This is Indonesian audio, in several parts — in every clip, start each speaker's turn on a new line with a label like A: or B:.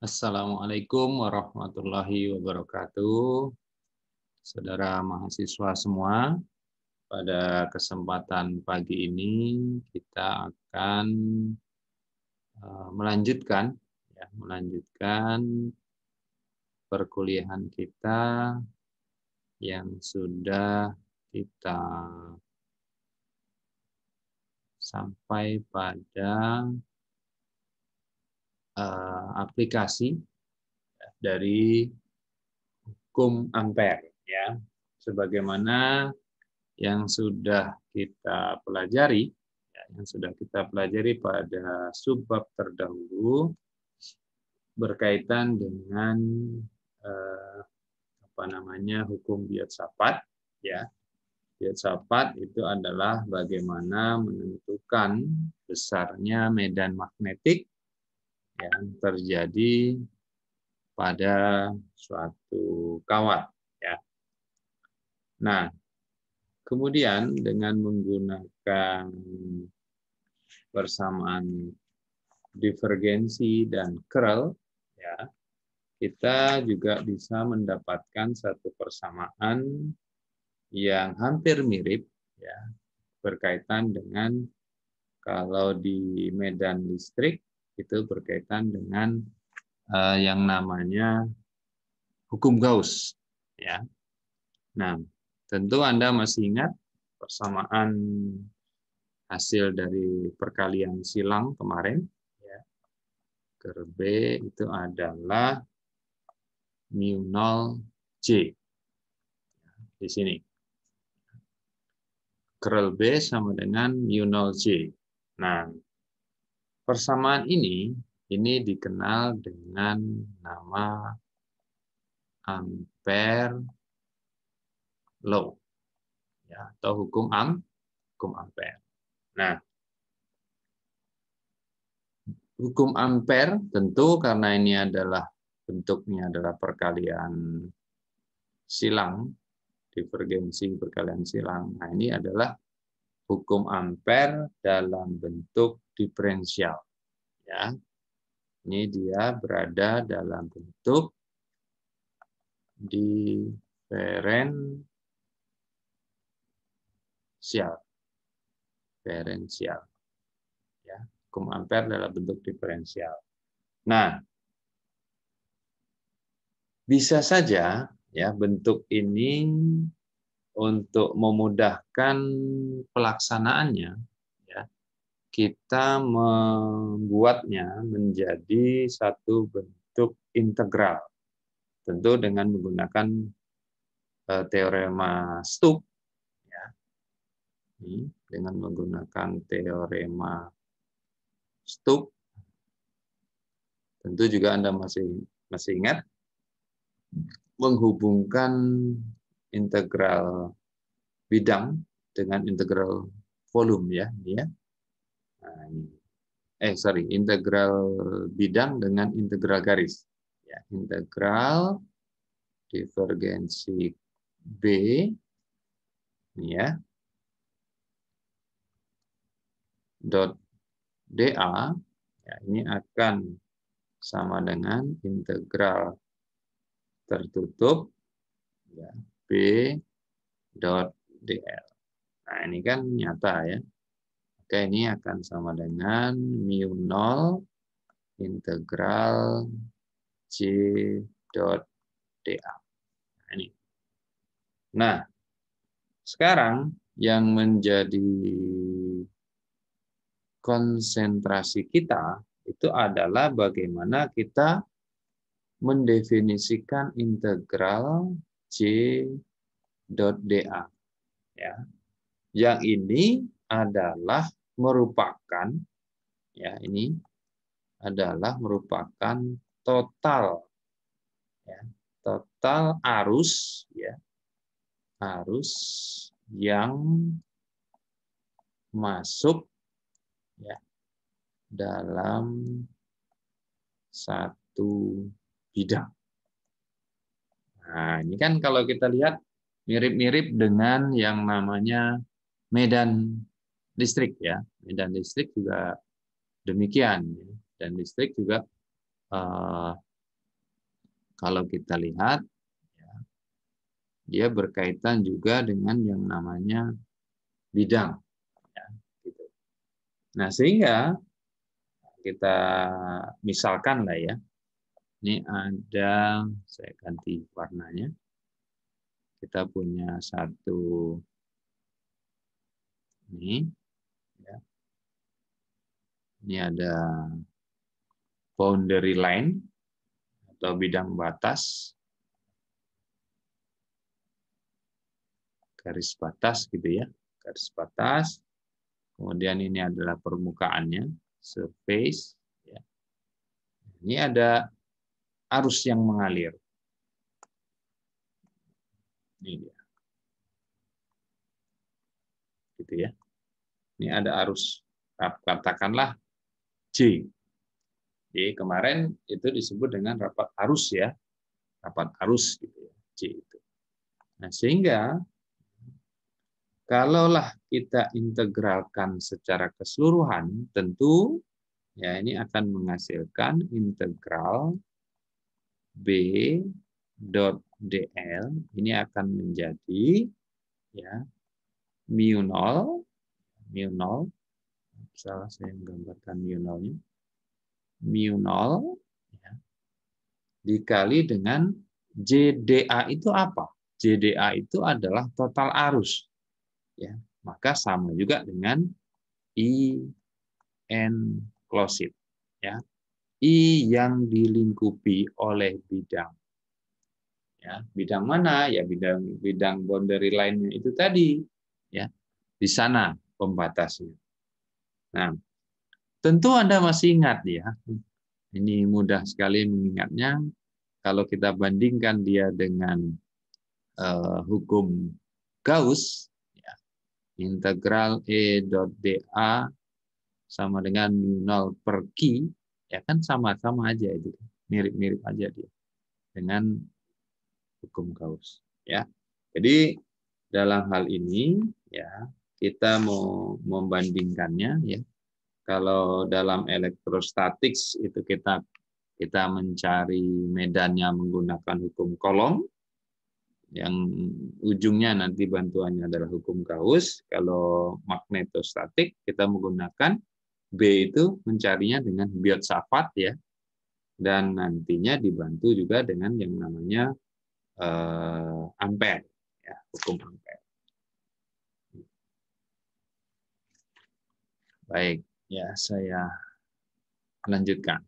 A: Assalamualaikum warahmatullahi wabarakatuh. Saudara mahasiswa semua, pada kesempatan pagi ini kita akan melanjutkan perkuliahan kita yang sudah kita sampai pada aplikasi dari hukum ampere, ya. Sebagaimana yang sudah kita pelajari, pada subbab terdahulu berkaitan dengan hukum filsafat, ya. Filsafat itu adalah bagaimana menentukan besarnya medan magnetik yang terjadi pada suatu kawat, ya. Nah, kemudian dengan menggunakan persamaan divergensi dan curl, ya, kita juga bisa mendapatkan satu persamaan yang hampir mirip, ya, berkaitan dengan kalau di medan listrik itu berkaitan dengan yang namanya hukum Gauss, ya. Nah, tentu Anda masih ingat persamaan hasil dari perkalian silang kemarin, ya. Curl B itu adalah mu0 J. Di sini. Curl B sama dengan mu0 J. Nah, persamaan ini dikenal dengan nama Ampere Law, ya, atau hukum Ampere. Nah, hukum Ampere tentu karena ini adalah bentuknya adalah perkalian silang, divergensi perkalian silang. Nah, ini adalah hukum Ampere dalam bentuk diferensial, ya. Ini dia berada dalam bentuk diferensial, ya. Hukum Ampere dalam bentuk diferensial. Nah, bisa saja, ya, bentuk ini untuk memudahkan pelaksanaannya, ya, kita membuatnya menjadi satu bentuk integral, tentu dengan menggunakan teorema Stokes, ya. Dengan menggunakan teorema Stokes, tentu juga Anda masih ingat menghubungkan integral bidang dengan integral volume, ya, ini, ya. Nah, ini. Integral bidang dengan integral garis, ya. Integral divergensi B, ini, ya, dot dA, ya, ini akan sama dengan integral tertutup, ya, B dot dl. Nah, ini kan nyata, ya. Oke, ini akan sama dengan mu0 integral J dot dA. Nah, ini. Nah, sekarang yang menjadi konsentrasi kita itu adalah bagaimana kita mendefinisikan integral J dot dA, ya. Yang ini adalah merupakan, ya, ini adalah merupakan total, ya, total arus, ya, arus yang masuk, ya, dalam satu bidang. Nah, ini kan kalau kita lihat mirip-mirip dengan yang namanya medan listrik, ya. Medan listrik juga demikian, ya. Dan listrik juga kalau kita lihat, ya, dia berkaitan juga dengan yang namanya bidang. Ya, gitu. Nah, sehingga kita misalkan lah ya, ini ada, saya ganti warnanya, kita punya satu, ini, ya, ini ada boundary line atau bidang batas, garis batas gitu ya, garis batas. Kemudian ini adalah permukaannya, surface. Ya. Ini ada arus yang mengalir. Ini dia. Gitu ya. Ini ada arus, katakanlah J. Jadi kemarin itu disebut dengan rapat arus ya, rapat arus gitu ya, J itu. Nah, sehingga kalaulah kita integralkan secara keseluruhan, tentu ya ini akan menghasilkan integral B dot dl ini akan menjadi ya mu 0, salah saya menggambarkan mu 0-nya, mu 0 ya, dikali dengan JDA itu apa? JDA itu adalah total arus. Ya, maka sama juga dengan I enclosed. Ya, I yang dilingkupi oleh bidang. Ya, bidang mana? Ya bidang boundary line-nya itu tadi. Ya, di sana pembatasnya. Nah, tentu Anda masih ingat ya. Ini mudah sekali mengingatnya. Kalau kita bandingkan dia dengan hukum Gauss, ya, integral E dot dA sama dengan mu 0 per Q, ya kan sama-sama aja itu, mirip-mirip aja dia dengan hukum Gauss. Ya, jadi dalam hal ini ya kita mau membandingkannya ya. Kalau dalam elektrostatik itu kita mencari medannya menggunakan hukum Coulomb, yang ujungnya nanti bantuannya adalah hukum Gauss. Kalau magnetostatik kita menggunakan B itu mencarinya dengan Biot-Savart ya, dan nantinya dibantu juga dengan yang namanya ampere, ya, hukum ampere. Baik, ya saya lanjutkan.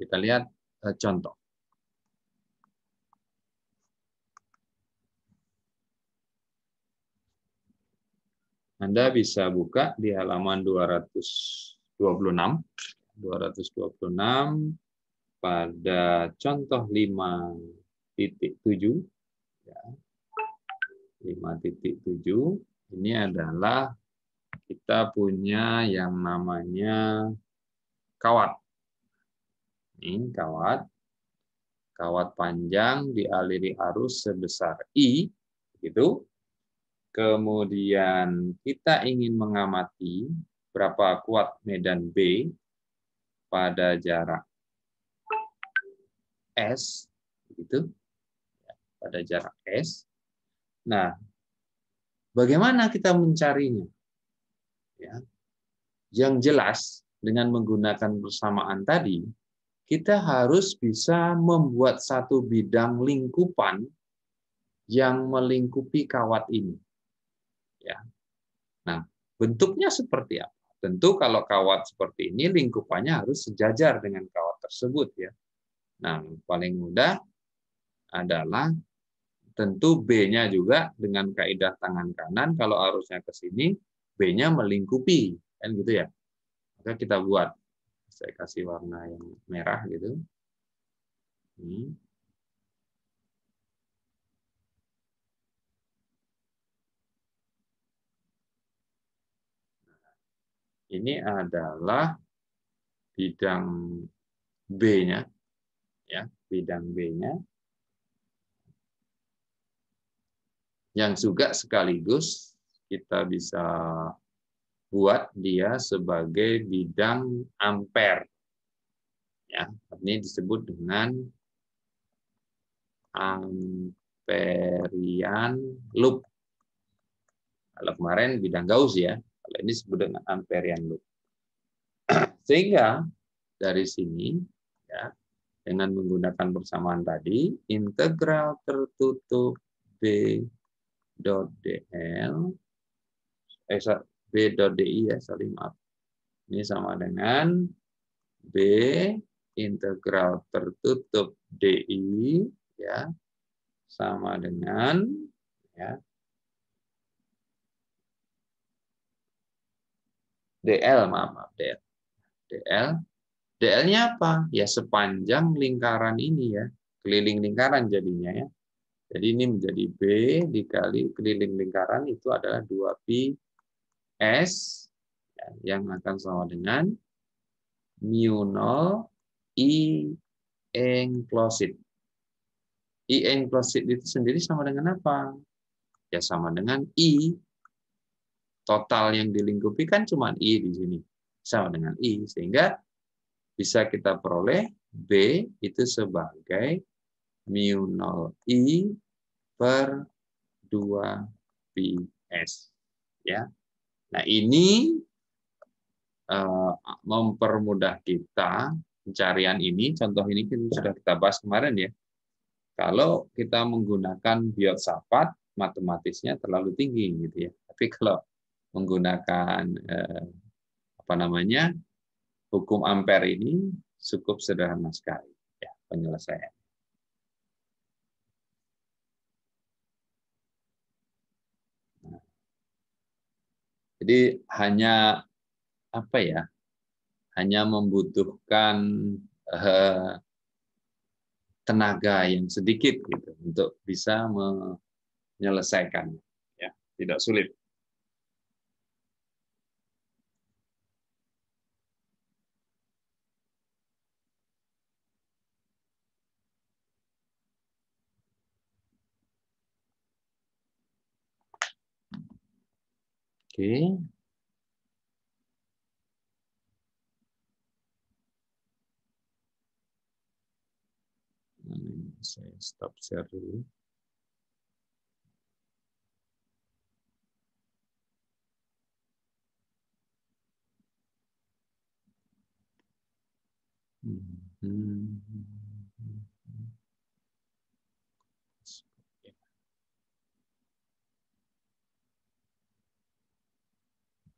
A: Kita lihat contoh. Anda bisa buka di halaman 226 pada contoh 5.7 ya. 5.7 ini adalah kita punya yang namanya kawat. Ini kawat panjang dialiri arus sebesar I gitu. Kemudian kita ingin mengamati berapa kuat medan B pada jarak S, gitu, pada jarak S. Nah, bagaimana kita mencarinya? Ya, yang jelas dengan menggunakan persamaan tadi, kita harus bisa membuat satu bidang lingkupan yang melingkupi kawat ini. Ya. Nah, bentuknya seperti apa? Tentu kalau kawat seperti ini lingkupannya harus sejajar dengan kawat tersebut ya. Nah, paling mudah adalah tentu B-nya juga dengan kaidah tangan kanan, kalau arusnya ke sini, B-nya melingkupi, kan gitu ya. Maka kita buat, saya kasih warna yang merah gitu. Ini adalah bidang B-nya, ya, bidang B-nya, yang juga sekaligus kita bisa buat dia sebagai bidang ampere. Ya, ini disebut dengan Amperian loop. Kalau kemarin bidang Gauss ya, kalau ini disebut dengan Amperian loop. Sehingga dari sini ya, dengan menggunakan persamaan tadi, integral tertutup B dot DL, B dot DI ya, sorry maaf. Ini sama dengan B integral tertutup DI ya, sama dengan ya, DL, maaf, DL. DL-nya apa? Ya sepanjang lingkaran ini ya, keliling lingkaran jadinya ya. Jadi ini menjadi B dikali keliling lingkaran itu adalah 2pi S ya, yang akan sama dengan mu0 I enclosed. I enclosed itu sendiri sama dengan apa? Ya sama dengan I. Total yang dilingkupi kan cuma I di sini. Sama dengan I. Sehingga bisa kita peroleh B itu sebagai mu0 I per 2pi S. Ya. Nah ini mempermudah kita pencarian ini. Contoh ini kan sudah kita bahas kemarin ya. Kalau kita menggunakan filsafat, matematisnya terlalu tinggi gitu ya. Tapi kalau menggunakan apa namanya hukum ampere ini cukup sederhana sekali ya penyelesaian. Nah, jadi hanya apa ya? Hanya membutuhkan tenaga yang sedikit gitu untuk bisa menyelesaikannya. Ya, tidak sulit. Oke. Saya stop share dulu.